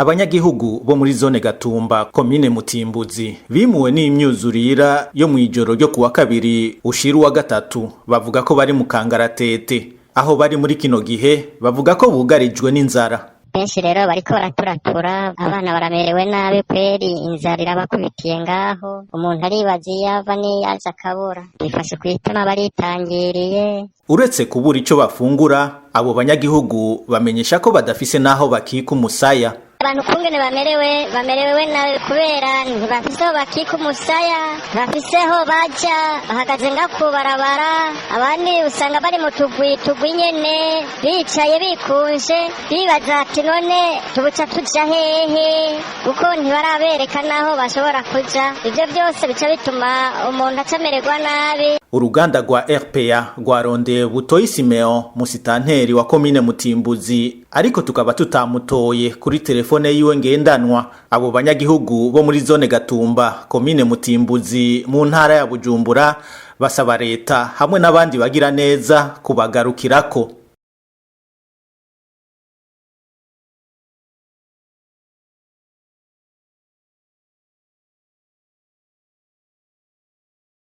Abanyagihugu bo muri zone Gatumba komine Mutimbuzi bimuwe n'imyuzurira yo mwijoro ryo kuwa kabiri ushira wa gatatu bavuga ko bari mu kangaratete aho bari muri kino gihe bavuga ko bugarijwe n'inzara. Benshi rero bariko baraturatura abana baramerewe nabi kweri inzara irabakubitiye ngaho umuntu aribaza yava ni yaza kabura bifashe kwitema baritangiriye. Uretse kubura ico bafungura abo banyagihugu bamenyesha ko badafise naho bakika umusaya. Abantu kungene bamerewe nabi kubera ntibafiseho bakika umusaya, bafiseho baja bahagaze ngaku barabara, abandi usanga bari mu tugwi nyene bicaye bikunje bibaza ati none tubuca tuja hehe kuko ntibarabereka naho bashobora kuja. Ivyo byose bica bituma umuntu acamererwa nabi. Uruganda rwa RPA rwarondeye Butoyi Simeon musitanteri wa komine Mutimbuzi ariko tukaba tutamutoye kuri telefone yiwe ngendanwa. Abo banyagihugu bo muri zone Gatumba komine Mutimbuzi mu ntara ya Bujumbura basaba leta hamwe n'abandi bagira neza kubagarukirako.